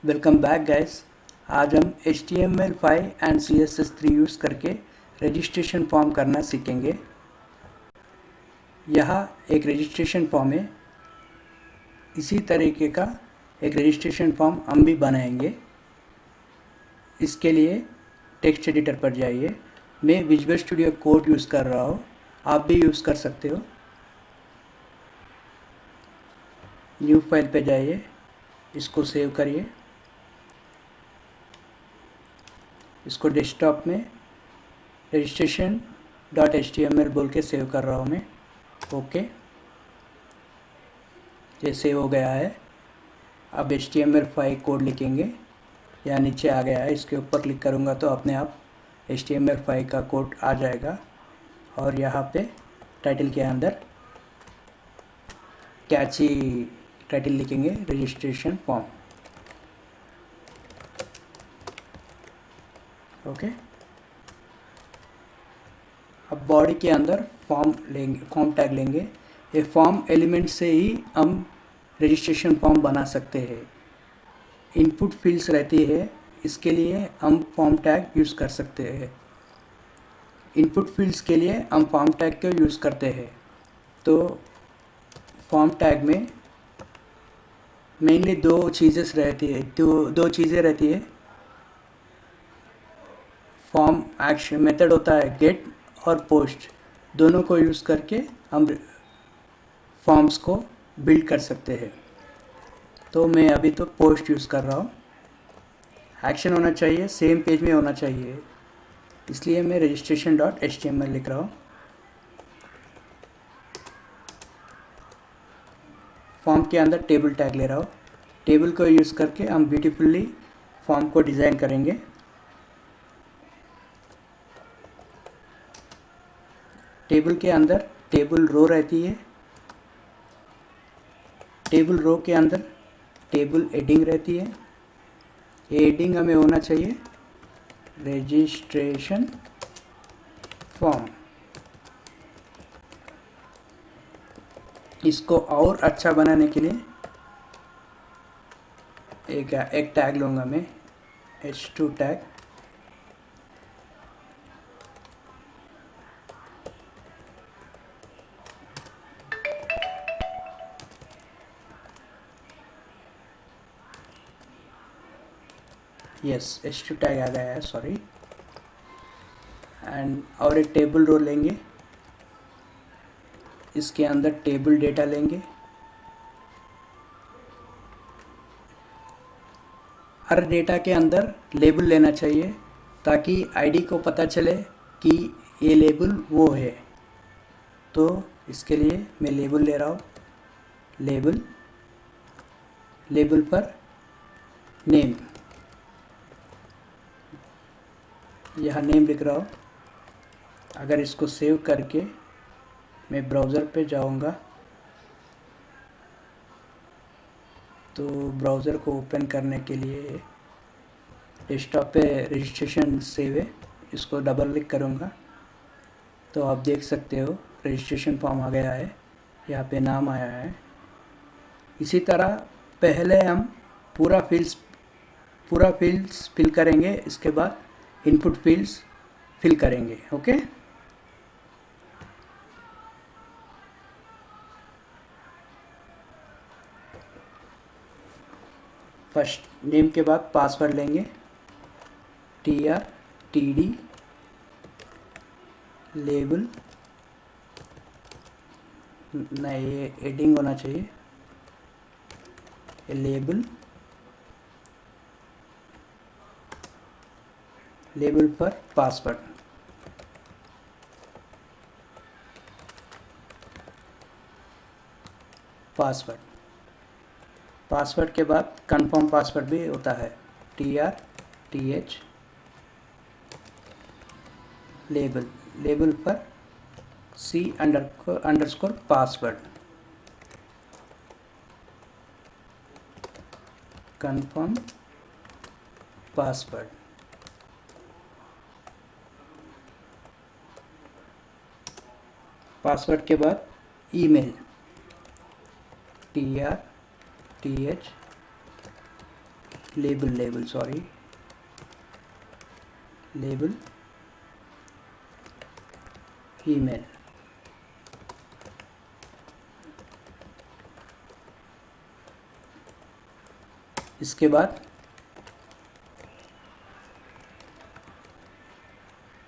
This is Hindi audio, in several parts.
Welcome back guys. आज हम HTML5 एंड CSS3 यूज़ करके रजिस्ट्रेशन फॉर्म करना सीखेंगे। यहाँ एक रजिस्ट्रेशन फॉर्म है। इसी तरीके का एक रजिस्ट्रेशन फॉर्म हम भी बनाएंगे। इसके लिए टेक्स्ट एडिटर पर जाइए। मैं विजुअल स्टूडियो कोड यूज़ कर रहा हूँ, आप भी यूज़ कर सकते हो। न्यू फाइल पे जाइए, इसको सेव करिए। इसको डेस्कटॉप में रजिस्ट्रेशन .html बोल के सेव कर रहा हूँ मैं। ओके, ये सेव हो गया है। अब HTML5 कोड लिखेंगे। यहाँ नीचे आ गया है, इसके ऊपर क्लिक करूँगा तो अपने आप HTML5 का कोड आ जाएगा। और यहाँ पे टाइटल के अंदर कैची टाइटल लिखेंगे, रजिस्ट्रेशन फॉर्म। ओके, अब बॉडी के अंदर फॉर्म लेंगे, फॉर्म टैग लेंगे। ये फॉर्म एलिमेंट से ही हम रजिस्ट्रेशन फॉर्म बना सकते हैं। इनपुट फील्ड्स रहती है, इसके लिए हम फॉर्म टैग यूज़ कर सकते हैं। इनपुट फील्ड्स के लिए हम फॉर्म टैग को यूज़ करते हैं। तो फॉर्म टैग में मेनली दो चीज़ें रहती है। फॉर्म एक्शन मेथड होता है गेट और पोस्ट, दोनों को यूज़ करके हम फॉर्म्स को बिल्ड कर सकते हैं। तो मैं अभी तो पोस्ट यूज़ कर रहा हूँ। एक्शन होना चाहिए, सेम पेज में होना चाहिए, इसलिए मैं registration.html लिख रहा हूँ। फॉर्म के अंदर टेबल टैग ले रहा हूँ। टेबल को यूज़ करके हम ब्यूटीफुल्ली फॉर्म को डिज़ाइन करेंगे। टेबल के अंदर टेबल रो रहती है। टेबल रो के अंदर टेबल हेडिंग रहती है। ये हेडिंग हमें होना चाहिए रजिस्ट्रेशन फॉर्म। इसको और अच्छा बनाने के लिए एक टैग लूँगा मैं, h2 tag. Yes, h2 tag आ गया है, सॉरी। एंड और एक टेबल रो लेंगे, इसके अंदर टेबल डेटा लेंगे। हर डेटा के अंदर लेबल लेना चाहिए ताकि आईडी को पता चले कि ये लेबल वो है। तो इसके लिए मैं लेबल ले रहा हूँ। लेबल, लेबल पर नेम, यहाँ नेम लिख रहा हूँ। अगर इसको सेव करके मैं ब्राउज़र पे जाऊँगा तो ब्राउज़र को ओपन करने के लिए डेस्कटॉप पे रजिस्ट्रेशन सेव है, इसको डबल क्लिक करूँगा तो आप देख सकते हो रजिस्ट्रेशन फॉर्म आ गया है। यहाँ पे नाम आया है। इसी तरह पहले हम पूरा फील्ड्स फिल करेंगे, इसके बाद इनपुट फील्ड्स फिल करेंगे। ओके, फर्स्ट नेम के बाद पासवर्ड लेंगे, TRTD लेबल, नहीं ये हेडिंग होना चाहिए, लेबल, लेबल पर पासवर्ड। पासवर्ड, पासवर्ड के बाद कंफर्म पासवर्ड भी होता है, TRTH लेबल, लेबल पर C__ password, confirm password. Password के बाद email, TRTH label sorry, label email. इसके बाद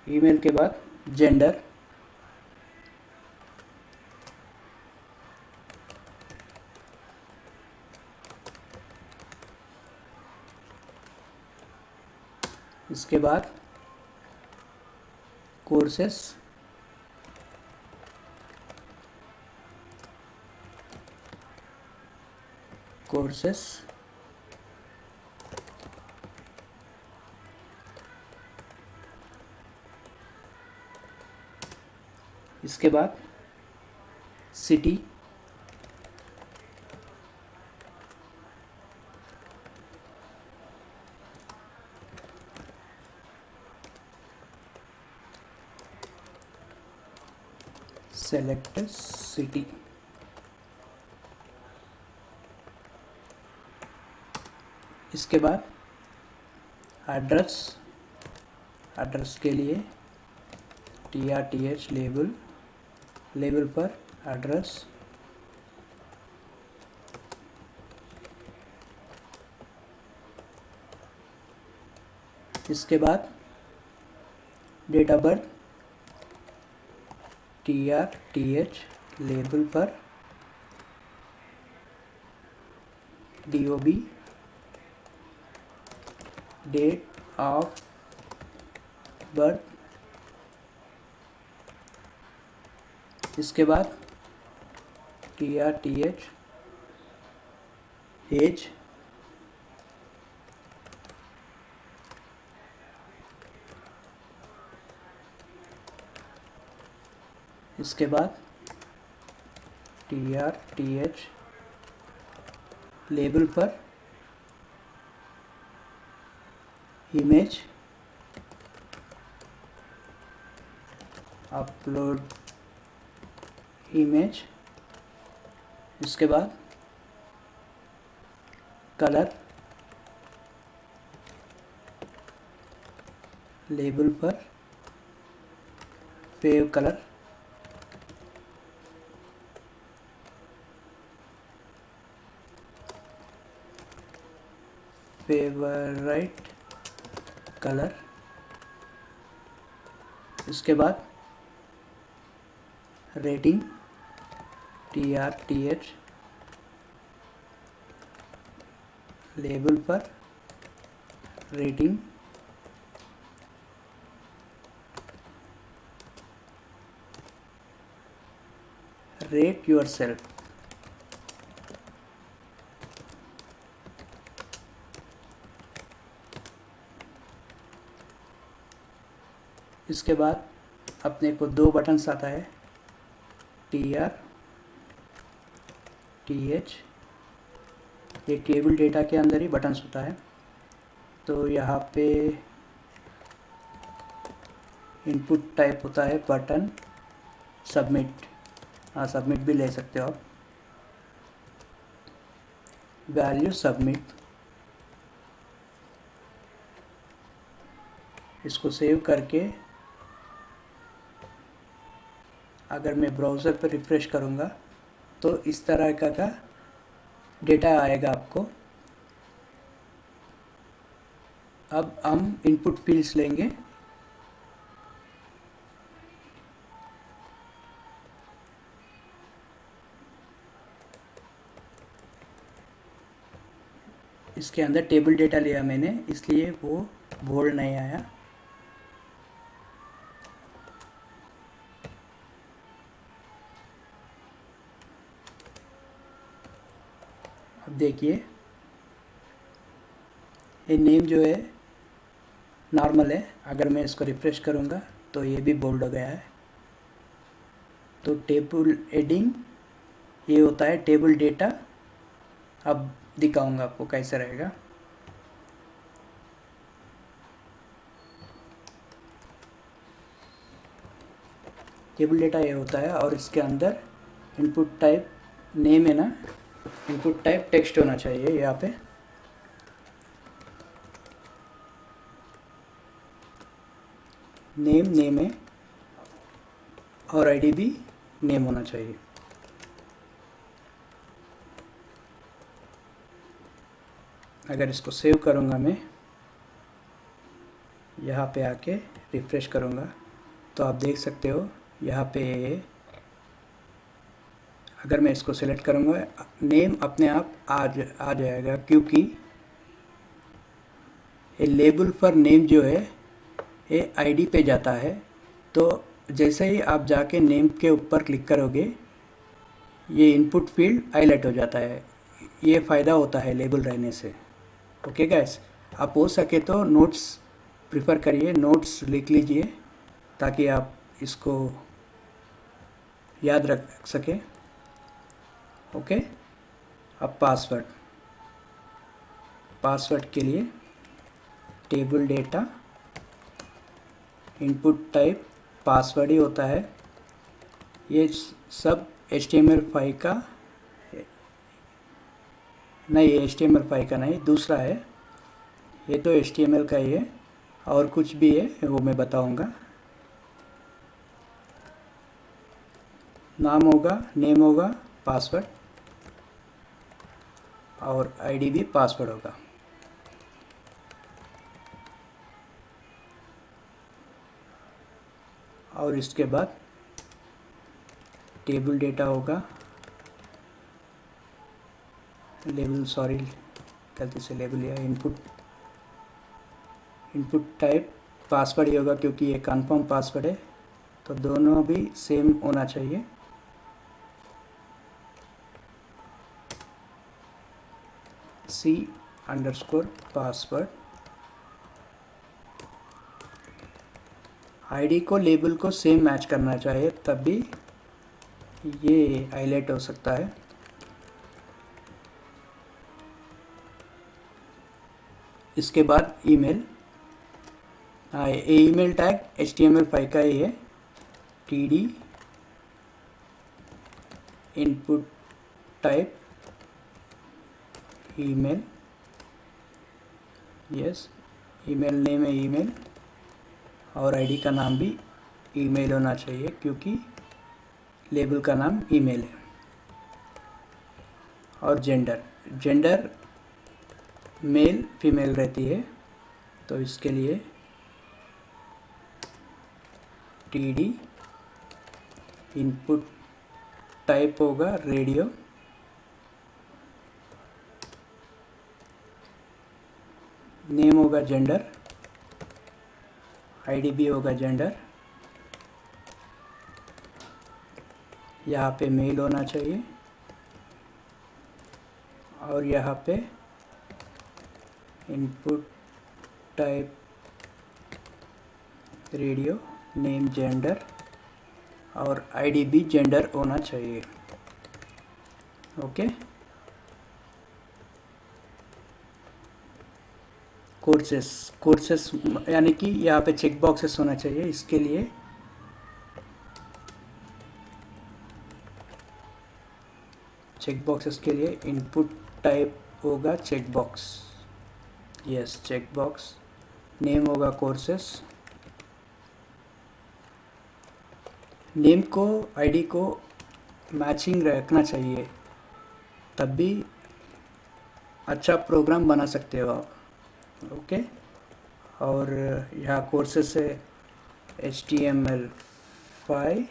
ईमेल के बाद जेंडर, इसके बाद कोर्सेस, कोर्सेस, इसके बाद सिटी, सेलेक्ट सिटी, इसके बाद एड्रेस, एड्रेस के लिए TRTH लेबल, लेबल पर एड्रेस, इसके बाद date of birth TRTH label पर DOB, डेट ऑफ बर्थ, इसके बाद TRTH एज, इसके बाद TRTH लेबल पर इमेज, अपलोड इमेज, इसके बाद कलर, लेबल पर फेव कलर, फेवराइट कलर, इसके बाद रेटिंग TRTH लेबल पर रेटिंग, रेट योरसेल्फ, इसके बाद अपने को दो बटन्स आता है TRTH, ये टेबल डेटा के अंदर ही बटन्स होता है। तो यहाँ पे इनपुट टाइप होता है बटन, सबमिट, हाँ सबमिट भी ले सकते हो आप, वैल्यू सबमिट, इसको सेव करके अगर मैं ब्राउज़र पर रिफ्रेश करूँगा तो इस तरह का डेटा आएगा आपको। अब हम इनपुट फील्ड्स लेंगे, इसके अंदर टेबल डेटा लिया मैंने इसलिए वो बोल्ड नहीं आया। अब देखिए ये नेम जो है नॉर्मल है, अगर मैं इसको रिफ्रेश करूँगा तो ये भी बोल्ड हो गया है। तो टेबल एडिंग ये होता है टेबल डेटा। अब दिखाऊंगा आपको कैसे रहेगा। टेबल डेटा ये होता है और इसके अंदर इनपुट टाइप नेम है ना, इनपुट टाइप टेक्स्ट होना चाहिए यहाँ पे। नेम है और आईडी भी नेम होना चाहिए। अगर इसको सेव करूँगा मैं, यहाँ पे आके रिफ़्रेश करूँगा तो आप देख सकते हो यहाँ पे अगर मैं इसको सेलेक्ट करूँगा नेम अपने आप आ जाएगा, क्योंकि ये लेबल फॉर नेम जो है ये आईडी पे जाता है। तो जैसे ही आप जाके नेम के ऊपर क्लिक करोगे ये इनपुट फील्ड हाईलाइट हो जाता है। ये फ़ायदा होता है लेबल रहने से। ओके गाइस, आप हो सके तो नोट्स प्रिफ़र करिए, नोट्स लिख लीजिए ताकि आप इसको याद रख सकें। ओके, अब पासवर्ड के लिए table data input type password ही होता है। ये सब HTML5 का नहीं, HTML5 का नहीं, दूसरा है। ये तो HTML का ही है और कुछ भी है वो मैं बताऊंगा। नाम होगा, नेम होगा, पासवर्ड और आईडी भी पासवर्ड होगा। और इसके बाद टेबल डेटा होगा, लेबल, सॉरी गलती से लेबल या इनपुट टाइप पासवर्ड ही होगा क्योंकि ये कंफर्म पासवर्ड है, तो दोनों भी सेम होना चाहिए। C_password आईडी को लेबल को सेम मैच करना चाहिए, तब भी ये हाईलाइट हो सकता है। इसके बाद ईमेल, ईमेल टैग HTML5 का ही है, TD input type email, yes, email name है ईमेल और आईडी का नाम भी ईमेल होना चाहिए क्योंकि लेबल का नाम ईमेल है। और जेंडर मेल फीमेल रहती है, तो इसके लिए TD इनपुट टाइप होगा रेडियो, नेम होगा जेंडर, आईडी भी होगा जेंडर, यहाँ पे मेल होना चाहिए और यहाँ पे input type radio, name gender और आईडी भी जेंडर होना चाहिए। ओके, कोर्सेस यानी कि यहाँ पे चेक बॉक्सेस होना चाहिए। इसके लिए चेक बॉक्सेस के लिए इनपुट टाइप होगा check box, yes check box, name होगा कोर्सेस, नेम को आईडी को मैचिंग रखना चाहिए, तब भी अच्छा प्रोग्राम बना सकते हो आप। ओके, और यहाँ कोर्सेस है HTML5,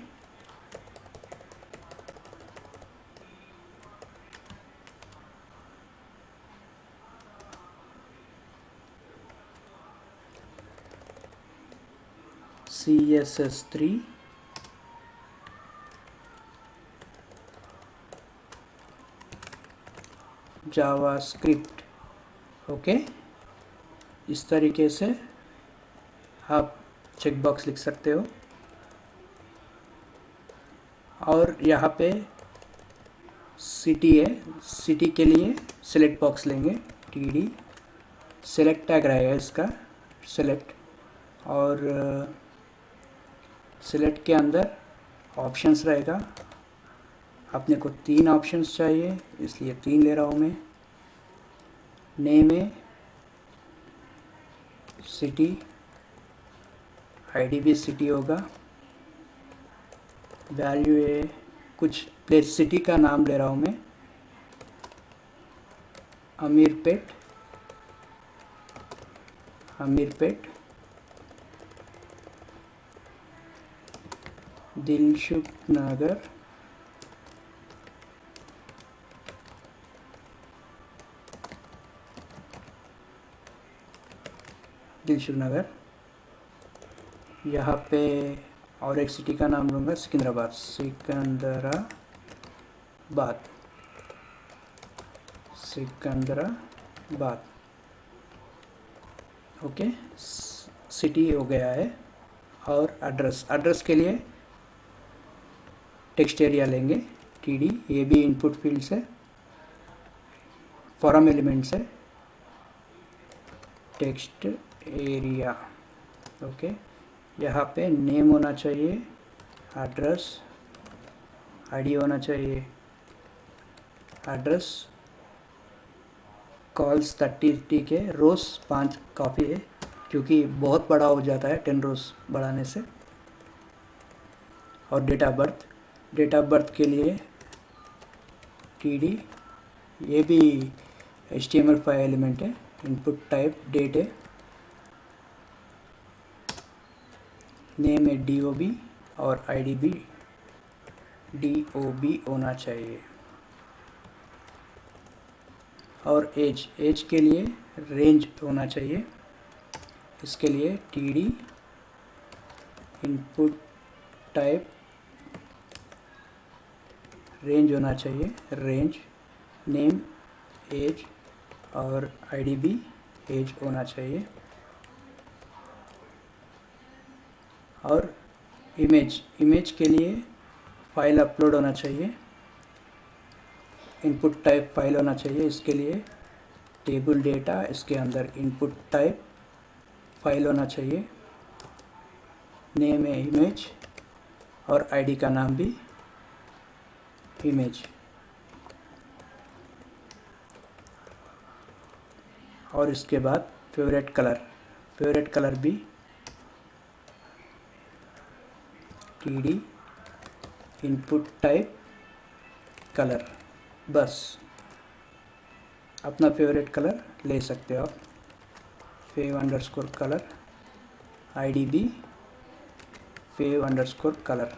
CSS3, जावास्क्रिप्ट। ओके, इस तरीके से आप चेक बॉक्स लिख सकते हो। और यहाँ पे सिटी है, सिटी के लिए सेलेक्ट बॉक्स लेंगे, TD सेलेक्ट टैग रहेगा इसका, सेलेक्ट, और सेलेक्ट के अंदर ऑप्शंस रहेगा। अपने को 3 ऑप्शंस चाहिए इसलिए 3 ले रहा हूँ मैं। नेम है, सिटी, आईडी भी सिटी होगा, वैल्यू है कुछ प्लेस सिटी का नाम ले रहा हूँ मैं, अमीरपेट, अमीरपेट, दिलसुख नगर, दिलसुख नगर। यहाँ पे और एक सिटी का नाम लूँगा सिकंदराबाद, सिकंदराबाद, सिकंदराबाद। ओके, सिटी हो गया है। और एड्रेस, एड्रेस के लिए टेक्स्ट एरिया लेंगे टीडी, ये भी इनपुट फील्ड से फॉर्म एलिमेंट से टेक्स्ट एरिया। ओके, यहाँ पे नेम होना चाहिए, एड्रेस, आईडी होना चाहिए, एड्रेस, कॉल्स 30 ठीक है, रोज 5 काफ़ी है क्योंकि बहुत बड़ा हो जाता है 10 रोज बढ़ाने से। और date of birth, date of birth के लिए टीडी, ये भी HTML5 एलिमेंट है, इनपुट टाइप डेट है, नेम है DOB और आईडी भी DOB होना चाहिए। और एज, एज के लिए रेंज होना चाहिए, इसके लिए टीडी इनपुट टाइप रेंज होना चाहिए, रेंज, नेम एज और आईडी भी एज होना चाहिए। और इमेज, इमेज के लिए फाइल अपलोड होना चाहिए, इनपुट टाइप फाइल होना चाहिए, इसके लिए टेबल डेटा, इसके अंदर इनपुट टाइप फाइल होना चाहिए, नेम है इमेज और आईडी का नाम भी इमेज। और इसके बाद फेवरेट कलर, फेवरेट कलर भी टीडी इनपुट टाइप कलर, बस अपना फेवरेट कलर ले सकते हो आप, फेव_कलर, आईडी भी फेव_कलर।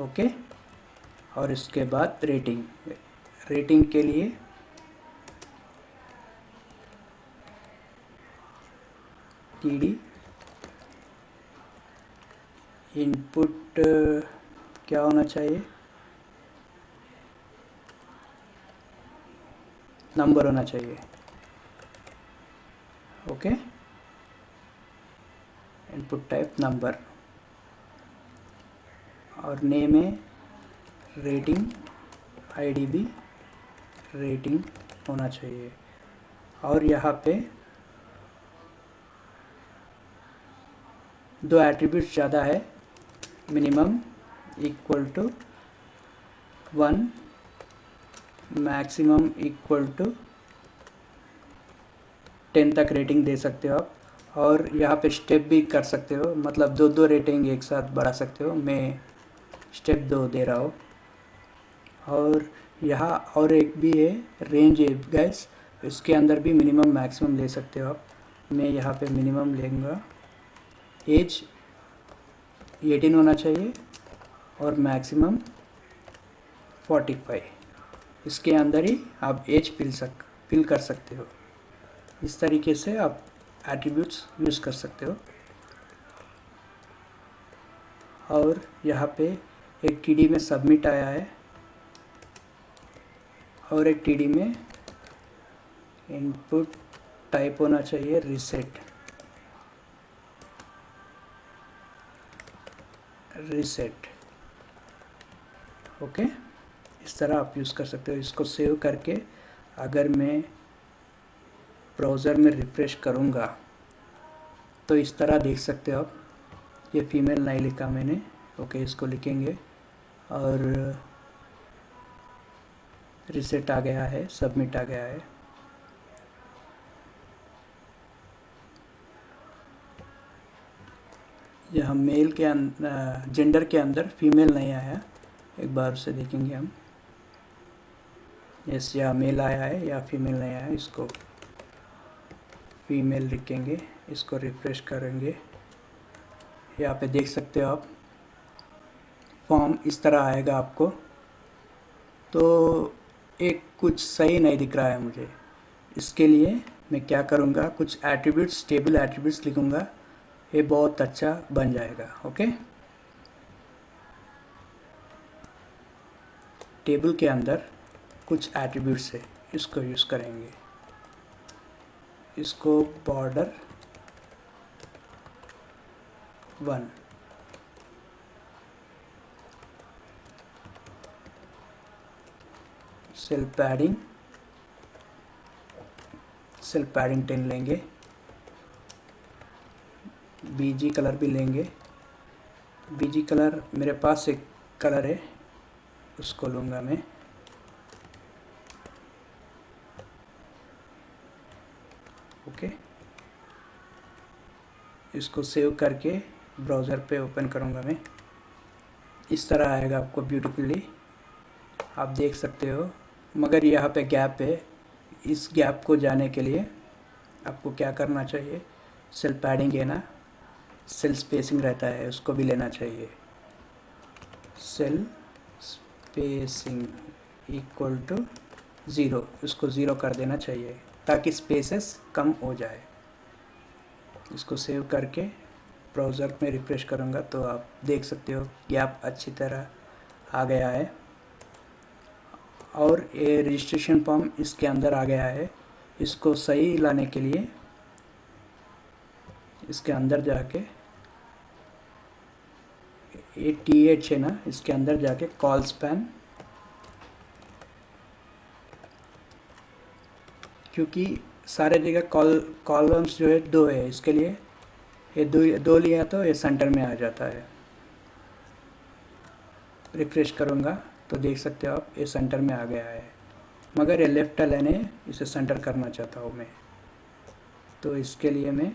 ओके, और इसके बाद रेटिंग, रेटिंग के लिए टीडी इनपुट क्या होना चाहिए, नंबर होना चाहिए। ओके, इनपुट टाइप नंबर और नेम है रेटिंग, आईडी भी रेटिंग होना चाहिए। और यहाँ पे दो एट्रीब्यूट्स ज़्यादा है, minimum equal to 1, maximum equal to 10 तक रेटिंग दे सकते हो आप। और यहाँ पे स्टेप भी कर सकते हो, मतलब दो रेटिंग एक साथ बढ़ा सकते हो, मैं स्टेप 2 दे रहा हूँ। और यहाँ और एक भी है, रेंज है गैस, इसके अंदर भी मिनिमम मैक्सिमम ले सकते हो आप, मैं यहाँ पे मिनिमम लेंगा। एज 18 होना चाहिए और मैक्सिमम 45, इसके अंदर ही आप एज फिल कर सकते हो। इस तरीके से आप एट्रीब्यूट्स यूज़ कर सकते हो। और यहाँ पे एक टीडी में सबमिट आया है और एक टीडी में इनपुट टाइप होना चाहिए रीसेट, रीसेट। ओके, इस तरह आप यूज़ कर सकते हो। इसको सेव करके अगर मैं ब्राउज़र में रिफ्रेश करूँगा तो इस तरह देख सकते हो आप, ये फीमेल नहीं लिखा मैंने। ओके, इसको लिखेंगे और रीसेट आ गया है, सबमिट आ गया है। यहाँ मेल के जेंडर के अंदर फीमेल नहीं आया, एक बार उसे देखेंगे हम। यस, या मेल आया है या फीमेल नहीं आया, इसको फीमेल लिखेंगे, इसको रिफ्रेश करेंगे। यहाँ पे देख सकते हो आप, फॉर्म इस तरह आएगा आपको। तो एक कुछ सही नहीं दिख रहा है मुझे, इसके लिए मैं क्या करूँगा, कुछ एट्रीब्यूट्स, टेबल एट्रीब्यूट्स लिखूँगा, ये बहुत अच्छा बन जाएगा। ओके, टेबल के अंदर कुछ एट्रीब्यूट्स है, इसको यूज़ करेंगे। इसको बॉर्डर 1, सेल पैडिंग 10 लेंगे, बीजी कलर भी लेंगे। बीजी कलर मेरे पास एक कलर है, उसको लूँगा मैं। ओके, इसको सेव करके ब्राउज़र पे ओपन करूँगा मैं। इस तरह आएगा आपको ब्यूटीफुली, आप देख सकते हो। मगर यहाँ पे गैप है, इस गैप को जाने के लिए आपको क्या करना चाहिए, सेल पैडिंग है ना, सेल स्पेसिंग रहता है, उसको भी लेना चाहिए। सेल स्पेसिंग इक्वल टू 0, उसको 0 कर देना चाहिए ताकि स्पेसेस कम हो जाए। इसको सेव करके ब्राउज़र में रिफ्रेश करूँगा तो आप देख सकते हो गैप अच्छी तरह आ गया है, और ये रजिस्ट्रेशन फॉर्म इसके अंदर आ गया है। इसको सही लाने के लिए इसके अंदर जाके, ये TH है ना, इसके अंदर जाके कॉल स्पैन, क्योंकि सारे जगह कॉलम्स जो है 2 है, इसके लिए ये दो लिया तो ये सेंटर में आ जाता है। रिफ्रेश करूँगा तो देख सकते हो आप, ये सेंटर में आ गया है, मगर ये लेफ्ट अलाइन है, इसे सेंटर करना चाहता हूँ मैं। तो इसके लिए मैं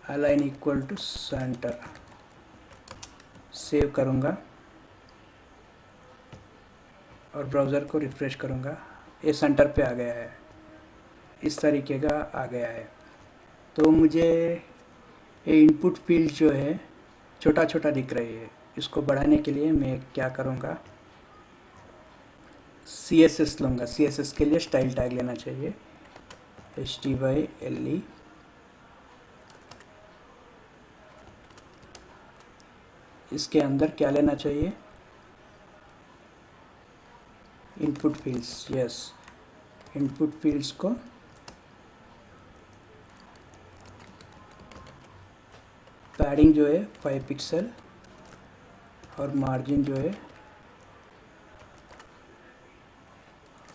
align equal to centre save करूँगा और ब्राउज़र को रिफ्रेश करूँगा, ये सेंटर पे आ गया है, इस तरीके का आ गया है। तो मुझे ये इनपुट फील्ड जो है छोटा छोटा दिख रही है, इसको बढ़ाने के लिए मैं क्या करूँगा, CSS लूँगा। CSS के लिए स्टाइल टैग लेना चाहिए, HTYLE, इसके अंदर क्या लेना चाहिए, input fields. Yes, input fields को पैडिंग जो है 5 पिक्सल और मार्जिन जो है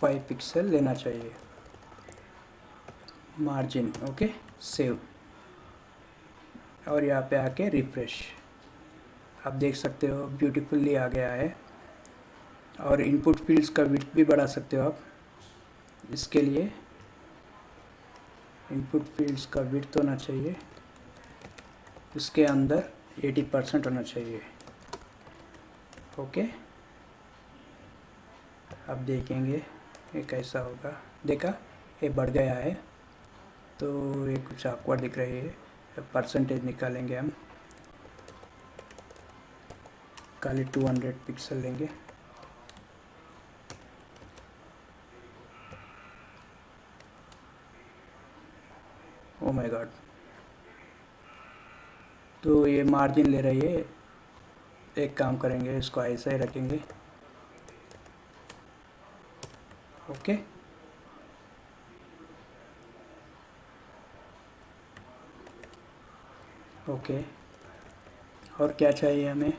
5 पिक्सल लेना चाहिए, मार्जिन। ओके, सेव, और यहाँ पे आके रिफ्रेश, आप देख सकते हो ब्यूटीफुली आ गया है। और इनपुट फील्ड्स का विड्थ भी बढ़ा सकते हो आप। इसके लिए इनपुट फील्ड्स का विड्थ होना चाहिए, इसके अंदर 80% होना चाहिए। ओके, अब देखेंगे ये कैसा होगा। देखा, ये बढ़ गया है, तो ये कुछ awkward दिख रही है। परसेंटेज निकालेंगे हम, खाली 200 पिक्सल लेंगे। ओ माय गॉड, तो ये मार्जिन ले रही है। एक काम करेंगे, इसको ऐसा ही रखेंगे। ओके, ओके, और क्या चाहिए हमें,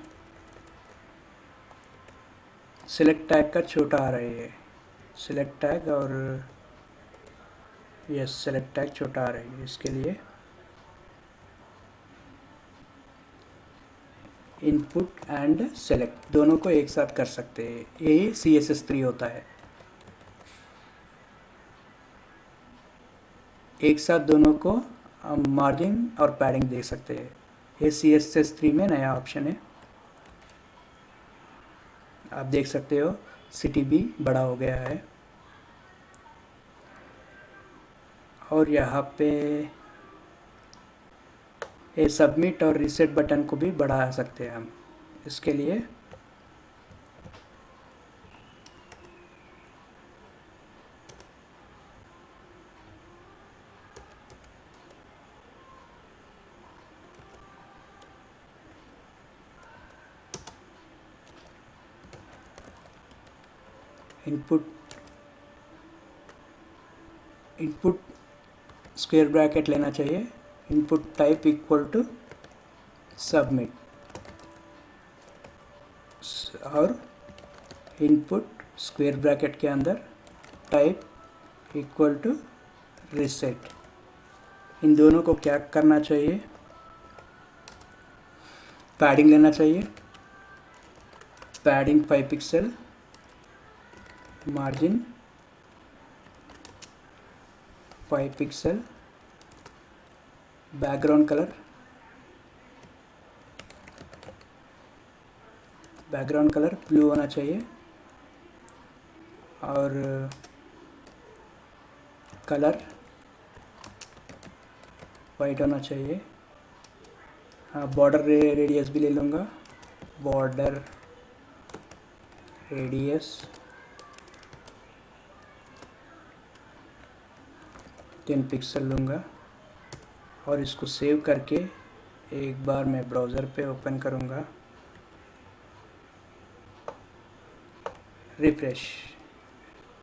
सिलेक्ट टैग का छोटा आ रही है, सिलेक्ट टैग, और यस, सेलेक्ट टैग छोटा आ रही है। इसके लिए इनपुट एंड सेलेक्ट दोनों को एक साथ कर सकते हैं, यही CSS3 होता है। एक साथ दोनों को हम मार्जिन और पैडिंग दे सकते हैं। ये CSS3 में नया ऑप्शन है। आप देख सकते हो सिटी भी बड़ा हो गया है। और यहाँ पे ये सबमिट और रीसेट बटन को भी बढ़ा सकते हैं हम। इसके लिए इनपुट स्क्वायर ब्रैकेट लेना चाहिए। Input type equal to submit और इनपुट स्क्वायर ब्रैकेट के अंदर टाइप इक्वल टू रीसेट। इन दोनों को क्या करना चाहिए, पैडिंग लेना चाहिए। Padding 5 pixel, margin 5 pixel, background colour blue होना चाहिए और कलर वाइट होना चाहिए। हाँ, बॉर्डर रेडियस भी ले लूँगा। बॉर्डर रेडियस 10 पिक्सल लूँगा और इसको सेव करके एक बार मैं ब्राउज़र पे ओपन करूँगा। रिफ्रेश।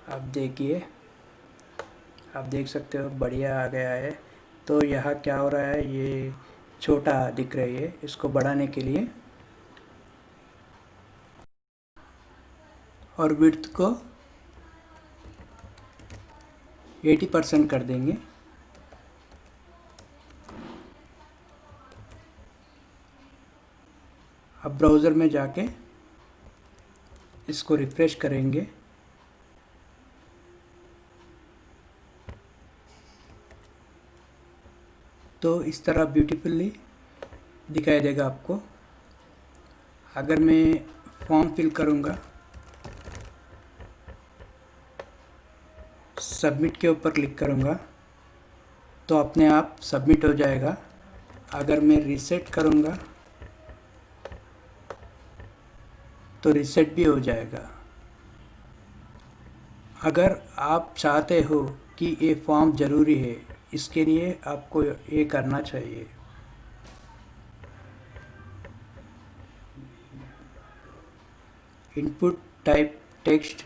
आप देखिए, आप देख सकते हो बढ़िया आ गया है। तो यहाँ क्या हो रहा है, ये छोटा दिख रही है। इसको बढ़ाने के लिए और विड्थ को 80% कर देंगे। अब ब्राउज़र में जाके इसको रिफ्रेश करेंगे। तो इस तरह ब्यूटीफुली दिखाई देगा आपको। अगर मैं फॉर्म फिल करूँगा, सबमिट के ऊपर क्लिक करूँगा तो अपने आप सबमिट हो जाएगा। अगर मैं रीसेट करूँगा तो रीसेट भी हो जाएगा। अगर आप चाहते हो कि ये फॉर्म ज़रूरी है, इसके लिए आपको ये करना चाहिए। इनपुट टाइप टेक्स्ट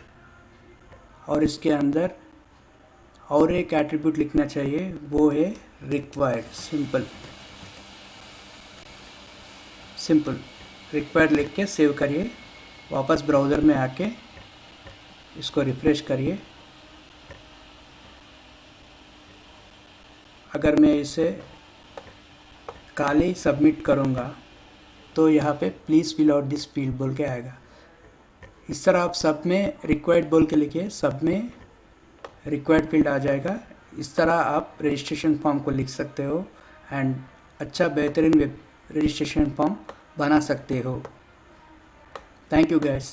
और इसके अंदर और एक एट्रीब्यूट लिखना चाहिए, वो है रिक्वायर्ड। सिंपल रिक्वायर्ड लिख के सेव करिए। वापस ब्राउज़र में आके इसको रिफ्रेश करिए। अगर मैं इसे खाली सबमिट करूँगा तो यहाँ पे please fill out this field बोल के आएगा। इस तरह आप सब में रिक्वायर्ड बोल के लिखिए, सब में रिक्वायर्ड फील्ड आ जाएगा। इस तरह आप रजिस्ट्रेशन फॉर्म को लिख सकते हो एंड अच्छा बेहतरीन वेब रजिस्ट्रेशन फॉर्म बना सकते हो। Thank you guys.